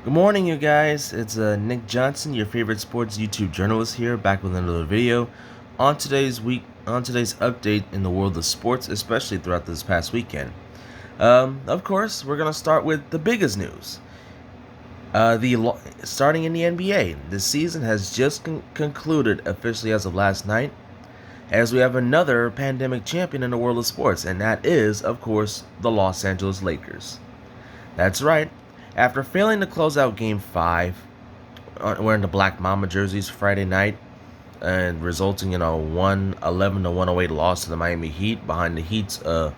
Good morning, you guys. It's Nick Johnson, your favorite sports YouTube journalist here, back with another video. On today's update in the world of sports, especially throughout this past weekend. Of course, we're gonna start with the biggest news. Starting in the NBA, the season has just concluded officially as of last night, as we have another pandemic champion in the world of sports, and that is, of course, the Los Angeles Lakers. That's right. After failing to close out Game 5, wearing the Black Mamba jerseys Friday night, and resulting in a 111 to 108 loss to the Miami Heat behind the Heat's for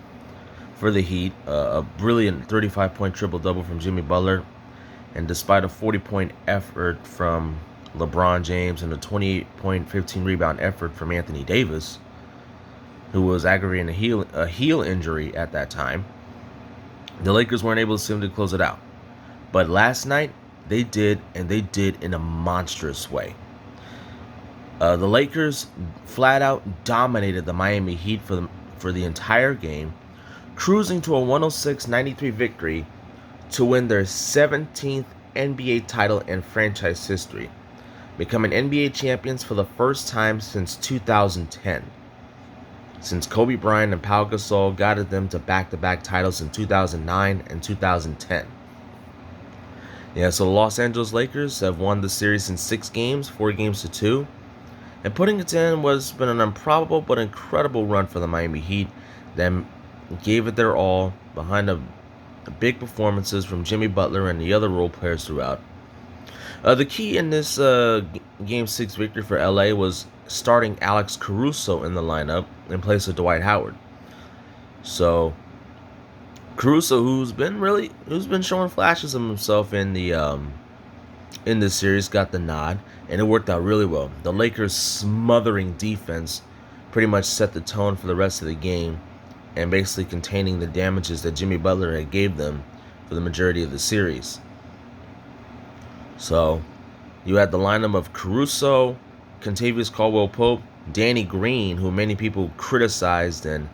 the Heat, a brilliant 35-point triple-double from Jimmy Butler, and despite a 40-point effort from LeBron James and a 28-point 15-rebound effort from Anthony Davis, who was aggravating a heel injury at that time, the Lakers weren't able to seem to close it out. But last night, they did, and they did in a monstrous way. The Lakers flat out dominated the Miami Heat for the entire game, cruising to a 106-93 victory to win their 17th NBA title in franchise history, becoming NBA champions for the first time since 2010. Since Kobe Bryant and Pau Gasol guided them to back-to-back titles in 2009 and 2010. Yeah, so the Los Angeles Lakers have won the series in 6 games, 4 games to 2. And putting it in was been an improbable but incredible run for the Miami Heat. Them gave it their all behind the big performances from Jimmy Butler and the other role players throughout. The key in this Game 6 victory for LA was starting Alex Caruso in the lineup in place of Dwight Howard. So Caruso, who's been showing flashes of himself in this series, got the nod, and it worked out really well. The Lakers' smothering defense pretty much set the tone for the rest of the game, and basically containing the damages that Jimmy Butler had gave them for the majority of the series. So you had the lineup of Caruso, Kentavious Caldwell-Pope, Danny Green, who many people criticized and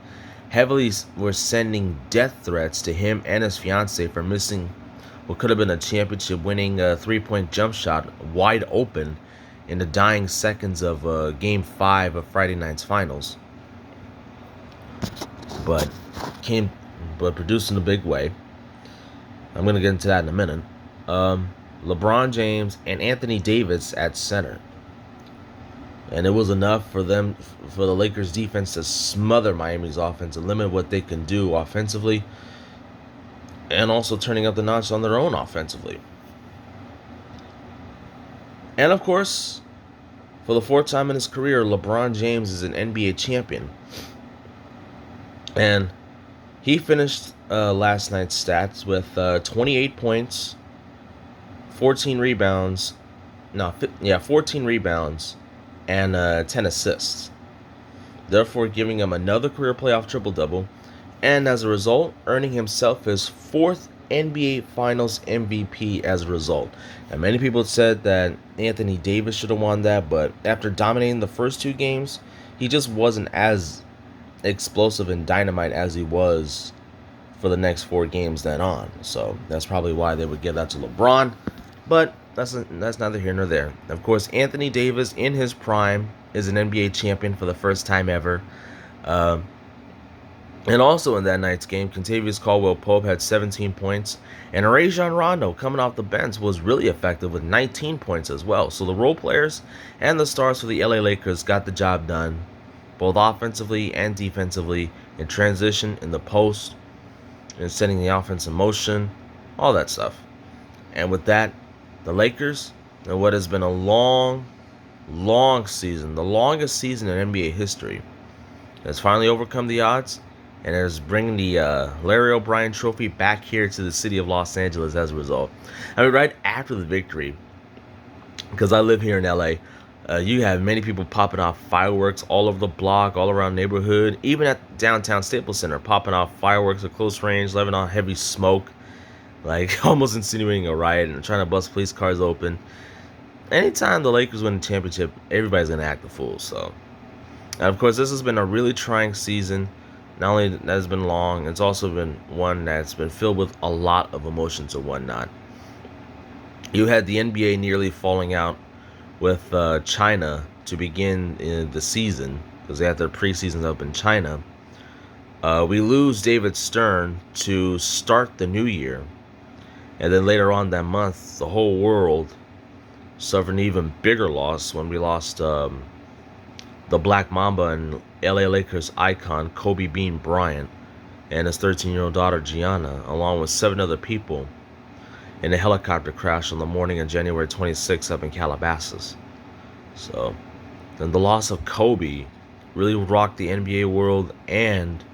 heavily were sending death threats to him and his fiancee for missing what could have been a championship-winning 3-point jump shot wide open in the dying seconds of Game 5 of Friday night's finals. But produced in a big way. I'm going to get into that in a minute. LeBron James and Anthony Davis at center. And it was enough for the Lakers defense to smother Miami's offense and limit what they can do offensively, and also turning up the notch on their own offensively. And of course, for the 4th time in his career, LeBron James is an NBA champion. And he finished last night's stats with 28 points, 14 rebounds, 14 rebounds, and 10 assists, therefore giving him another career playoff triple-double, and as a result, earning himself his 4th NBA Finals MVP as a result. And many people said that Anthony Davis should have won that, but after dominating the first 2 games, he just wasn't as explosive and dynamite as he was for the next 4 games then on. So that's probably why they would give that to LeBron, but that's neither here nor there. Of course, Anthony Davis in his prime is an NBA champion for the first time ever. And also in that night's game, Kentavious Caldwell-Pope had 17 points, and Rajon Rondo, coming off the bench, was really effective with 19 points as well. So the role players and the stars for the LA Lakers got the job done, both offensively and defensively, in transition, in the post, and setting the offense in motion, all that stuff. And with that, the Lakers, in what has been a long season, the longest season in NBA history, has finally overcome the odds and is bringing the Larry O'Brien Trophy back here to the city of Los Angeles as a result. I mean, right after the victory, because I live here in LA, you have many people popping off fireworks all over the block, all around the neighborhood, even at downtown Staples Center, popping off fireworks at close range, letting off heavy smoke, like almost insinuating a riot and trying to bust police cars open. Anytime the Lakers win a championship, everybody's going to act a fool. So, and of course, this has been a really trying season. Not only that has been long, it's also been one that's been filled with a lot of emotions and whatnot. You had the NBA nearly falling out with China to begin the season because they had their preseason up in China. We lose David Stern to start the new year. And then later on that month, the whole world suffered an even bigger loss when we lost the Black Mamba and LA Lakers icon Kobe Bean Bryant and his 13-year-old daughter Gianna, along with 7 other people, in a helicopter crash on the morning of January 26th up in Calabasas. So, then the loss of Kobe really rocked the NBA world and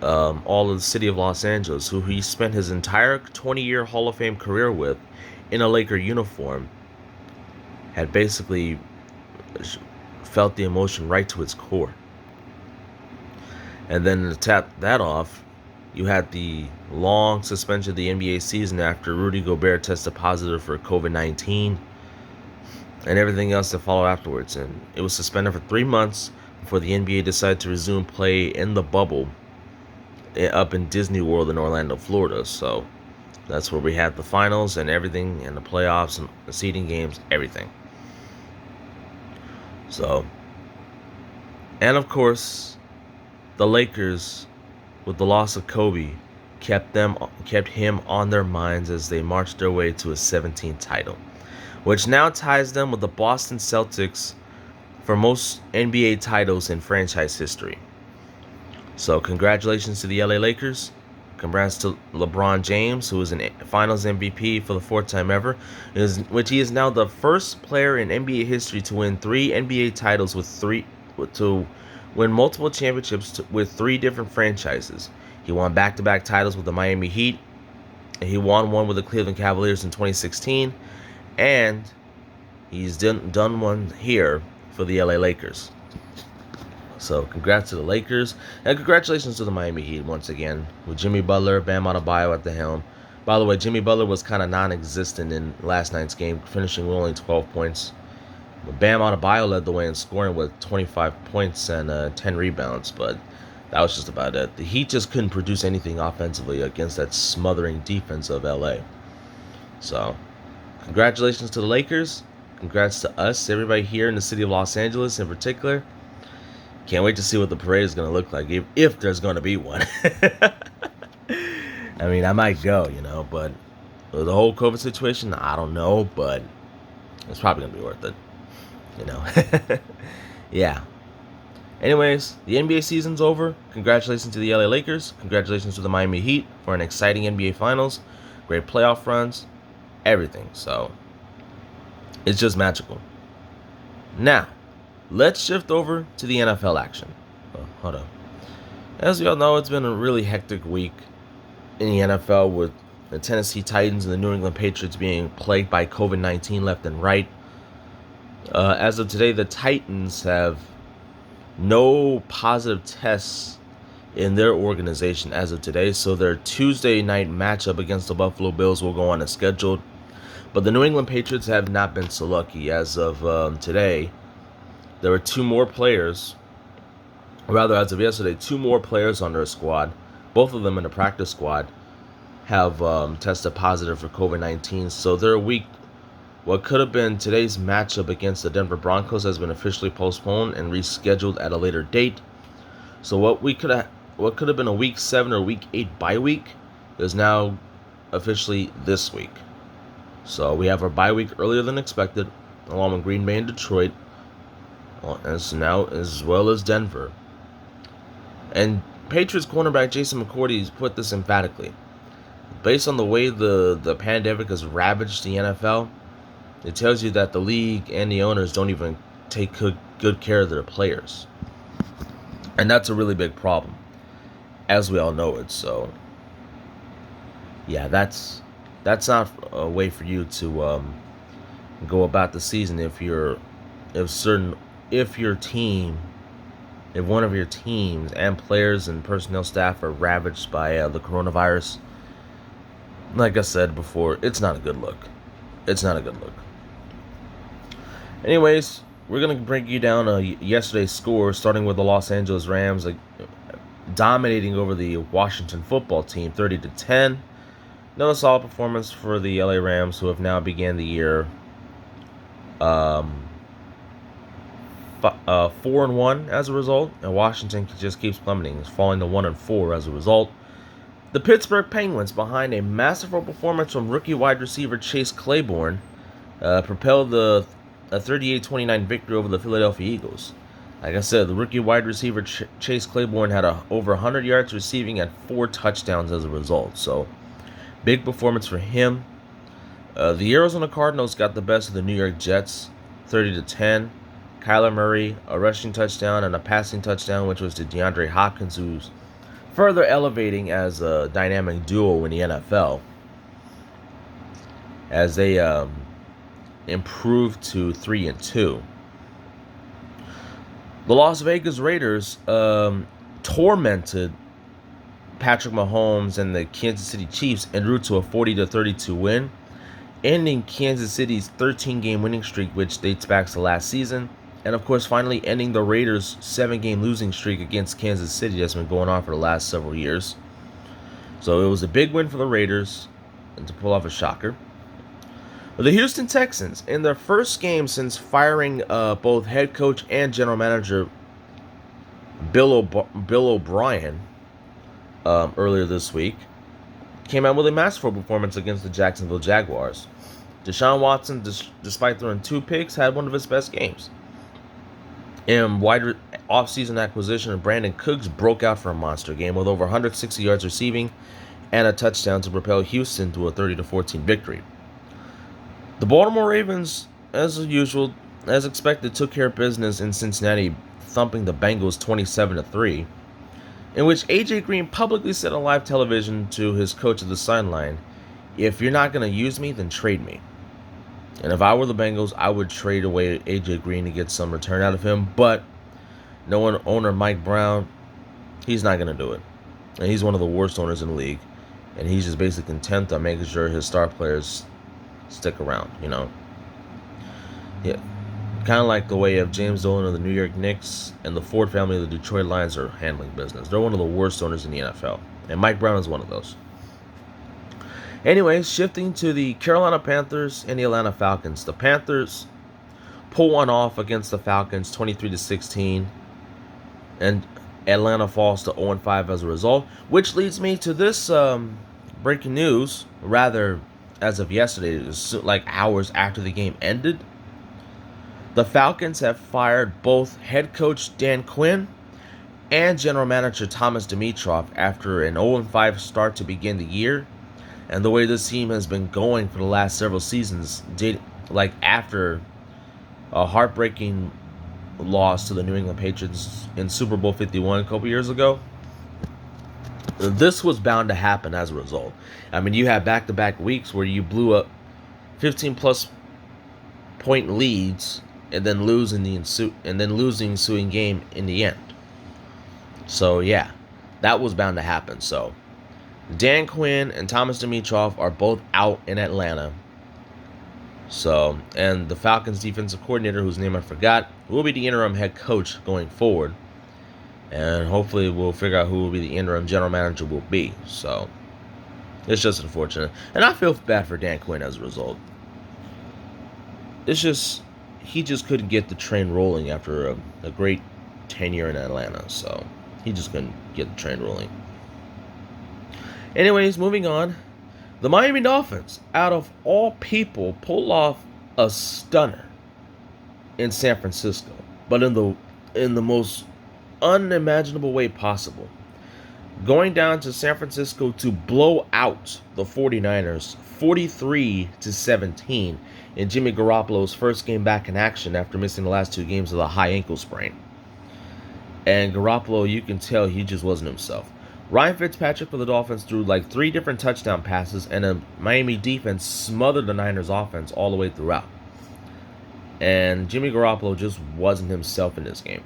all of the city of Los Angeles, who he spent his entire 20-year Hall of Fame career with in a Laker uniform, had basically felt the emotion right to its core. And then to tap that off, you had the long suspension of the NBA season after Rudy Gobert tested positive for COVID-19 and everything else that followed afterwards. And it was suspended for 3 months before the NBA decided to resume play in the bubble up in Disney World in Orlando, Florida. So that's where we had the finals and everything, and the playoffs and the seeding games, everything. So, and of course, the Lakers, with the loss of Kobe, kept him on their minds as they marched their way to a 17th title, which now ties them with the Boston Celtics for most NBA titles in franchise history. So congratulations to the LA Lakers. Congrats to LeBron James, who is an Finals MVP for the 4th time ever, which he is now the first player in NBA history to win 3 NBA titles to win multiple championships with 3 different franchises. He won back-to-back titles with the Miami Heat, and he won one with the Cleveland Cavaliers in 2016, and he's done one here for the LA Lakers. So congrats to the Lakers, and congratulations to the Miami Heat once again, with Jimmy Butler, Bam Adebayo at the helm. By the way, Jimmy Butler was kind of non-existent in last night's game, finishing with only 12 points. But Bam Adebayo led the way in scoring with 25 points and 10 rebounds, but that was just about it. The Heat just couldn't produce anything offensively against that smothering defense of LA. So, congratulations to the Lakers. Congrats to us, everybody here in the city of Los Angeles in particular. Can't wait to see what the parade is going to look like, if there's going to be one. I mean, I might go, but with the whole COVID situation, I don't know, but it's probably going to be worth it, Yeah. Anyways, the NBA season's over. Congratulations to the LA Lakers. Congratulations to the Miami Heat for an exciting NBA Finals. Great playoff runs. Everything. So, it's just magical. Now, let's shift over to the NFL action. Hold on. As we all know, it's been a really hectic week in the NFL with the Tennessee Titans and the New England Patriots being plagued by COVID-19 left and right. As of today, the Titans have no positive tests in their organization as of today, so their Tuesday night matchup against the Buffalo Bills will go on as scheduled. But the New England Patriots have not been so lucky. As of today, there were 2 more players, rather as of yesterday, 2 more players on their squad, both of them in the practice squad, have tested positive for COVID-19. So their week, what could have been today's matchup against the Denver Broncos, has been officially postponed and rescheduled at a later date. So what could have been a week 7 or week 8 bye week is now officially this week. So we have our bye week earlier than expected, along with Green Bay and Detroit, as well as Denver. And Patriots cornerback Jason McCourty put this emphatically. Based on the way the pandemic has ravaged the NFL, it tells you that the league and the owners don't even take good care of their players. And that's a really big problem, as we all know it. So, yeah, that's not a way for you to go about the season if one of your teams and players and personnel staff are ravaged by the coronavirus. Like I said before, it's not a good look. It's not a good look. Anyways, we're going to break you down yesterday's score, starting with the Los Angeles Rams dominating over the Washington football team 30-10. Another solid performance for the LA Rams, who have now began the year 4-1 as a result, and Washington just keeps plummeting, falling to 1-4 as a result. The Pittsburgh Penguins, behind a masterful performance from rookie wide receiver Chase Claiborne, propelled a 38-29 victory over the Philadelphia Eagles. Like I said, the rookie wide receiver Chase Claiborne had over 100 yards receiving and 4 touchdowns as a result. So, big performance for him. The Arizona Cardinals got the best of the New York Jets, 30-10. Kyler Murray, a rushing touchdown and a passing touchdown, which was to DeAndre Hopkins, who's further elevating as a dynamic duo in the NFL as they improved to 3-2. The Las Vegas Raiders tormented Patrick Mahomes and the Kansas City Chiefs en route to a 40-32 win, ending Kansas City's 13-game winning streak, which dates back to last season, and of course finally ending the Raiders' 7-game losing streak against Kansas City that's been going on for the last several years. So it was a big win for the Raiders, and to pull off a shocker. The Houston Texans, in their first game since firing both head coach and general manager Bill O'Brien earlier this week, came out with a masterful performance against the Jacksonville Jaguars. Deshaun Watson, despite throwing 2 picks, had one of his best games. In wide offseason acquisition, Brandon Cooks broke out for a monster game with over 160 yards receiving and a touchdown to propel Houston to a 30-14 victory. The Baltimore Ravens, as usual, as expected, took care of business in Cincinnati, thumping the Bengals 27-3, in which A.J. Green publicly said on live television to his coach at the sideline, "If you're not going to use me, then trade me." And if I were the Bengals, I would trade away A.J. Green to get some return out of him, but knowing owner Mike Brown, he's not going to do it. And he's one of the worst owners in the league, and he's just basically content on making sure his star players stick around, Yeah. Kind of like the way of James Dolan of the New York Knicks and the Ford family of the Detroit Lions are handling business. They're one of the worst owners in the NFL, and Mike Brown is one of those. Anyways, shifting to the Carolina Panthers and the Atlanta Falcons. The Panthers pull one off against the Falcons 23-16, and Atlanta falls to 0-5 as a result, which leads me to this breaking news, rather as of yesterday, it was like hours after the game ended. The Falcons have fired both head coach Dan Quinn and general manager Thomas Dimitroff after an 0-5 start to begin the year. And the way this team has been going for the last several seasons, like after a heartbreaking loss to the New England Patriots in Super Bowl 51 a couple years ago, this was bound to happen as a result. I mean, you had back-to-back weeks where you blew up 15-plus point leads and then losing the ensuing game in the end. So yeah, that was bound to happen. So Dan Quinn and Thomas Dimitroff are both out in Atlanta. So, and the Falcons defensive coordinator, whose name I forgot, will be the interim head coach going forward. And hopefully we'll figure out who will be the interim general manager will be. So, it's just unfortunate. And I feel bad for Dan Quinn as a result. It's just, he just couldn't get the train rolling after a great tenure in Atlanta. So, he just couldn't get the train rolling. Anyways, moving on. The Miami Dolphins, out of all people, pulled off a stunner in San Francisco, but in the most unimaginable way possible. Going down to San Francisco to blow out the 49ers 43-17 in Jimmy Garoppolo's first game back in action after missing the last 2 games with a high ankle sprain. And Garoppolo, you can tell he just wasn't himself. Ryan Fitzpatrick for the Dolphins threw like 3 different touchdown passes, and the Miami defense smothered the Niners offense all the way throughout. And Jimmy Garoppolo just wasn't himself in this game.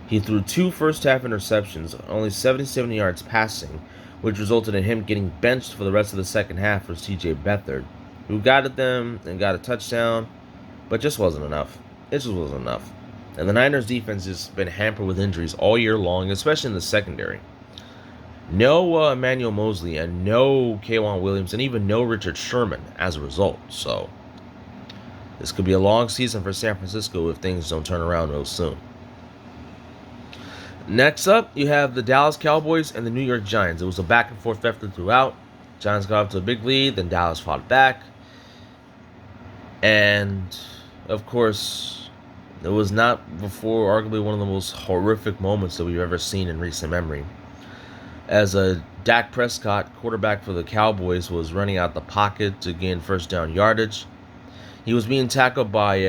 He threw 2 first-half interceptions, only 77 yards passing, which resulted in him getting benched for the rest of the second half for C.J. Beathard, who got at them and got a touchdown, but just wasn't enough. It just wasn't enough. And the Niners defense has been hampered with injuries all year long, especially in the secondary. No Emmanuel Mosley, and no K'Wan Williams, and even no Richard Sherman as a result. So this could be a long season for San Francisco if things don't turn around real soon. Next up, you have the Dallas Cowboys and the New York Giants. It was a back and forth effort throughout. Giants got up to a big lead, then Dallas fought back. And, of course, it was not before arguably one of the most horrific moments that we've ever seen in recent memory. As Dak Prescott, quarterback for the Cowboys, was running out the pocket to gain first down yardage. He was being tackled by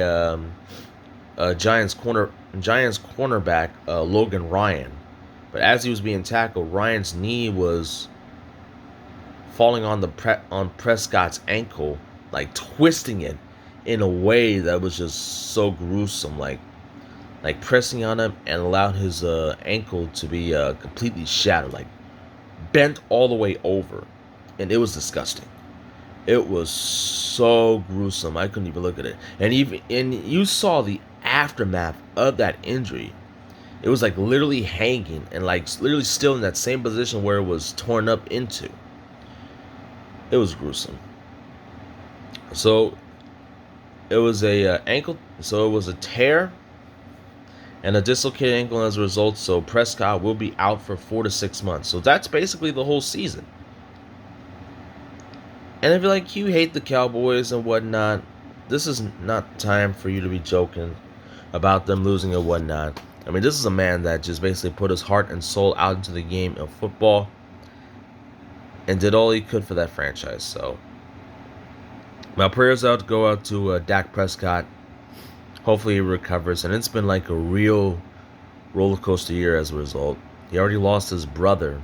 Giants cornerback Logan Ryan. But as he was being tackled, Ryan's knee was falling on on Prescott's ankle, like twisting it in a way that was just so gruesome, like pressing on him, and allowed his ankle to be completely shattered, like bent all the way over, and it was disgusting. It was so gruesome. I couldn't even look at it. And you saw the aftermath of that injury. It was like literally hanging and like literally still in that same position where it was torn up into. It was gruesome. So it was a ankle. So it was a tear and a dislocated ankle as a result. So Prescott will be out for 4 to 6 months. So that's basically the whole season. And if you hate the Cowboys and whatnot, this is not time for you to be joking about them losing and whatnot. I mean, this is a man that just basically put his heart and soul out into the game of football and did all he could for that franchise. So my prayers go out to Dak Prescott. Hopefully he recovers. And it's been like a real roller coaster year as a result. He already lost his brother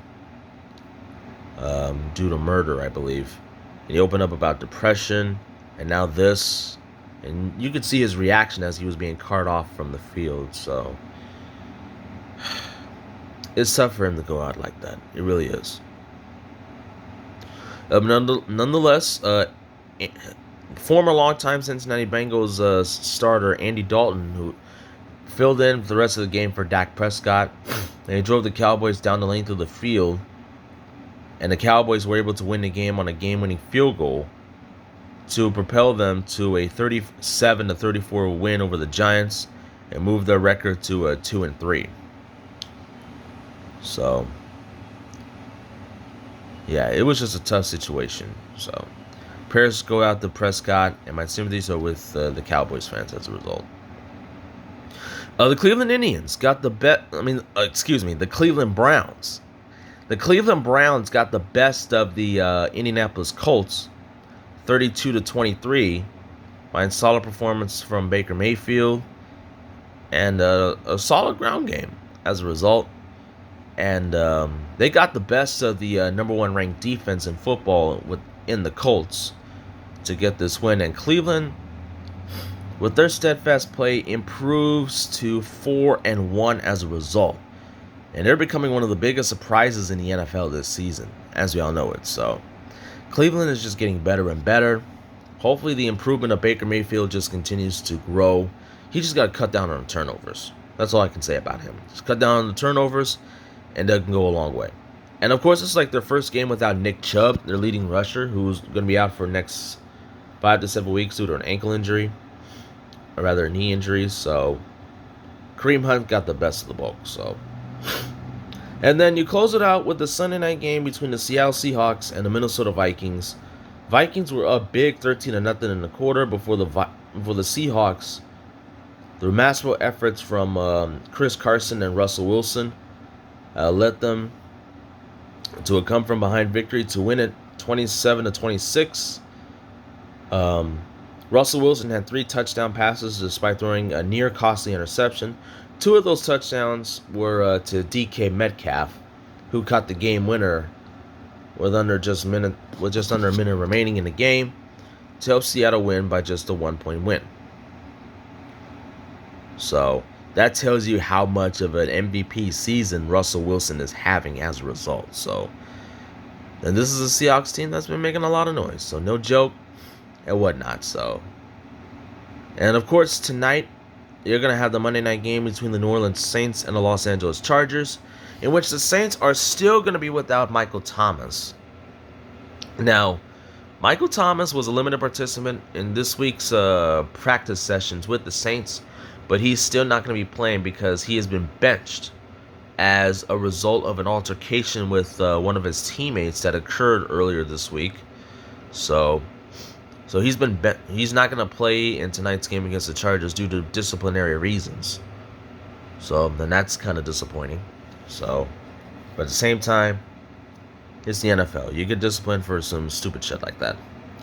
due to murder, I believe. He opened up about depression, and now this. And you could see his reaction as he was being carted off from the field. So it's tough for him to go out like that. It really is. Nonetheless, former longtime Cincinnati Bengals starter Andy Dalton, who filled in for the rest of the game for Dak Prescott, and he drove the Cowboys down the length of the field. And the Cowboys were able to win the game on a game-winning field goal to propel them to a 37-34 win over the Giants and move their record to 2-3. So, yeah, it was just a tough situation. So, prayers go out to Prescott, and my sympathies are with the Cowboys fans as a result. The Cleveland Indians got the the Cleveland Browns. The Cleveland Browns got the best of the Indianapolis Colts, 32-23, by a solid performance from Baker Mayfield and a solid ground game as a result. And they got the best of the number one ranked defense in football within the Colts to get this win. And Cleveland, with their steadfast play, improves to 4-1 as a result. And they're becoming one of the biggest surprises in the NFL this season, as we all know it. So, Cleveland is just getting better and better. Hopefully, the improvement of Baker Mayfield just continues to grow. He just got to cut down on the turnovers. That's all I can say about him. Just cut down on the turnovers, and that can go a long way. And, of course, it's like their first game without Nick Chubb, their leading rusher, who's going to be out for the next 5 to 7 weeks due to an ankle injury, or rather a knee injury. So, Kareem Hunt got the best of the bulk. So, and then you close it out with the Sunday night game between the Seattle Seahawks and the Minnesota Vikings. Vikings were up big, 13-0 in the quarter before the Seahawks, through masterful efforts from Chris Carson and Russell Wilson, led them to a come-from-behind victory to win it 27-26. Russell Wilson had 3 touchdown passes despite throwing a near costly interception. 2 of those touchdowns were to DK Metcalf, who caught the game winner with just under a minute remaining in the game to help Seattle win by just a 1-point win. So that tells you how much of an MVP season Russell Wilson is having as a result. So, and this is a Seahawks team that's been making a lot of noise, so no joke and whatnot. So, and of course tonight, you're going to have the Monday night game between the New Orleans Saints and the Los Angeles Chargers. in which the Saints are still going to be without Michael Thomas. Now, Michael Thomas was a limited participant in this week's practice sessions with the Saints, but he's still not going to be playing because he has been benched as a result of an altercation with one of his teammates that occurred earlier this week. So he's not going to play in tonight's game against the Chargers due to disciplinary reasons. So then that's kind of disappointing. So, but at the same time, it's the NFL. You get disciplined for some stupid shit like that,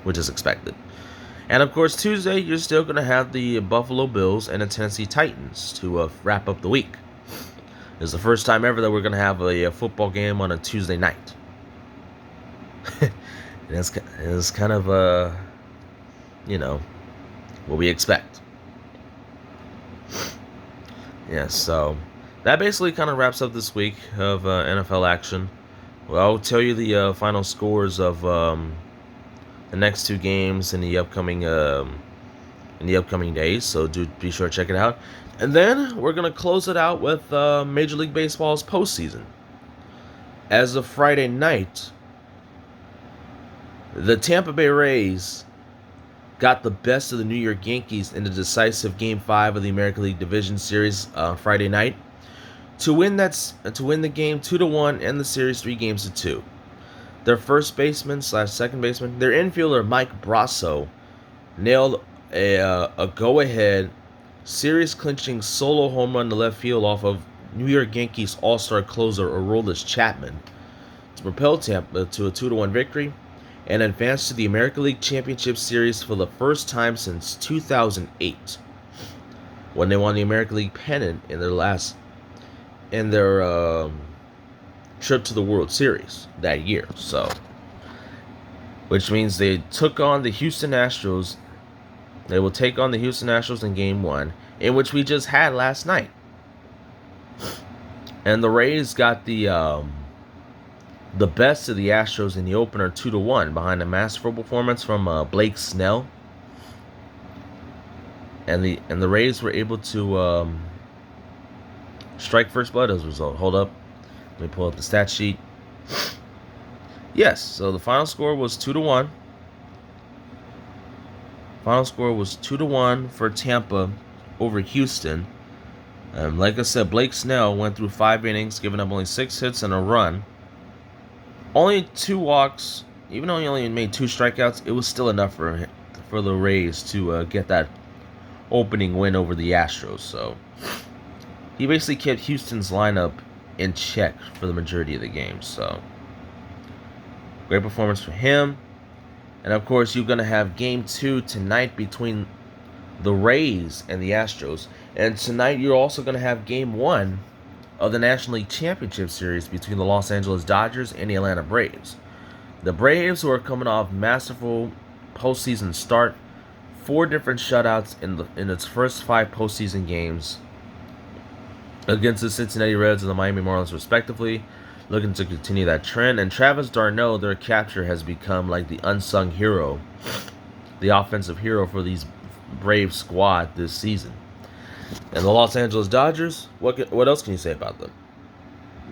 which is expected. And of course, Tuesday, you're still going to have the Buffalo Bills and the Tennessee Titans to wrap up the week. It's the first time ever that we're going to have a football game on a Tuesday night. It's kind of, what we expect. Yeah, so that basically kind of wraps up this week of NFL action. Well, I'll tell you the final scores of the next two games in the upcoming days. So do be sure to check it out. And then we're gonna close it out with Major League Baseball's postseason. As of Friday night, the Tampa Bay Rays got the best of the New York Yankees in the decisive Game 5 of the American League Division Series Friday night to win the game 2-1 and the series 3-2. Their first baseman / second baseman, their infielder Mike Brasso, nailed a go-ahead, series-clinching solo home run to left field off of New York Yankees all-star closer Aroldis Chapman to propel Tampa to a 2-1 victory and advance to the American League Championship Series for the first time since 2008, when they won the American League pennant in their trip to the World Series that year. So, which means they took on the Houston Astros. They will take on the Houston Astros in Game 1, in which we just had last night. And the Rays got the best of the Astros in the opener 2-1 behind a masterful performance from Blake Snell. And the Rays were able to strike first blood as a result. Hold up. Let me pull up the stat sheet. Yes, so the final score was 2-1. Final score was 2-1 for Tampa over Houston. Like I said, Blake Snell went through 5 innings, giving up only 6 hits and a run. Only 2 walks. Even though he only made 2 strikeouts, it was still enough for the Rays to get that opening win over the Astros. So he basically kept Houston's lineup in check for the majority of the game. So great performance for him. And of course, you're going to have Game 2 tonight between the Rays and the Astros. And tonight, you're also going to have Game 1 of the National League Championship Series between the Los Angeles Dodgers and the Atlanta Braves. The Braves, who are coming off masterful postseason start, 4 different shutouts in its first 5 postseason games against the Cincinnati Reds and the Miami Marlins, respectively, looking to continue that trend. And Travis d'Arnaud, their catcher, has become like the unsung hero, the offensive hero for these Brave squad this season. And the Los Angeles Dodgers, what else can you say about them?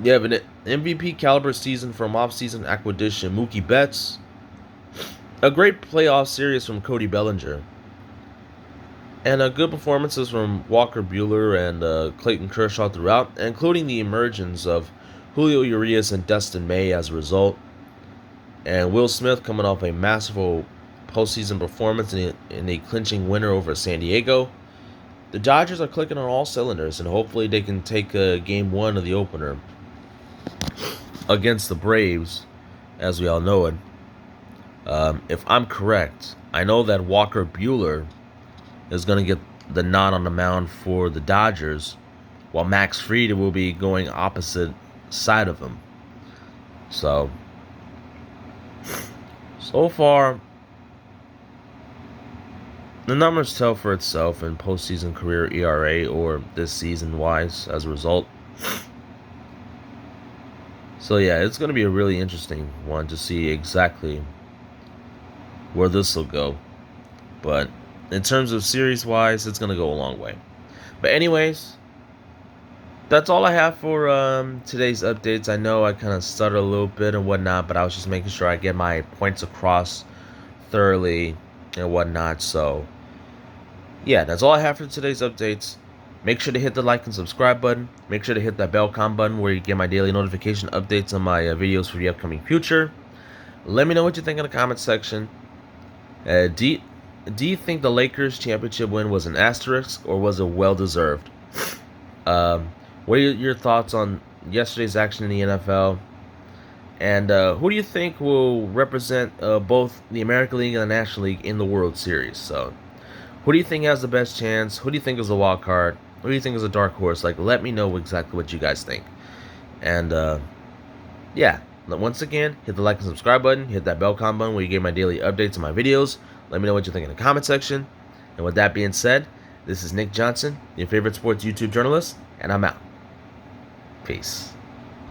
You have an MVP caliber season from off-season acquisition Mookie Betts, a great playoff series from Cody Bellinger, and good performances from Walker Buehler and Clayton Kershaw throughout, including the emergence of Julio Urias and Dustin May as a result, and Will Smith coming off a masterful postseason performance in a clinching winner over San Diego. The Dodgers are clicking on all cylinders, and hopefully they can take Game 1 of the opener against the Braves, as we all know it. If I'm correct, I know that Walker Buehler is going to get the nod on the mound for the Dodgers, while Max Fried will be going opposite side of him. So far, the numbers tell for itself in postseason career ERA or this season-wise as a result. So yeah, it's going to be a really interesting one to see exactly where this will go. But in terms of series-wise, it's going to go a long way. But anyways, That's all I have for today's updates. I know I kind of stuttered a little bit and whatnot, but I was just making sure I get my points across thoroughly and whatnot. So, yeah, that's all I have for today's updates. Make sure to hit the like and subscribe button. Make sure to hit that bell com button where you get my daily notification updates on my videos for the upcoming future. Let me know what you think in the comments section. Do you think the Lakers championship win was an asterisk or was it well deserved? Um, what are your thoughts on yesterday's action in the NFL? And who do you think will represent both the American League and the National League in the World Series? So, who do you think has the best chance? Who do you think is a wild card? Who do you think is a dark horse? Like, let me know exactly what you guys think. And yeah, once again, hit the like and subscribe button. Hit that bell com button where you get my daily updates on my videos. Let me know what you think in the comment section. And with that being said, this is Nick Johnson, your favorite sports YouTube journalist, and I'm out. Peace.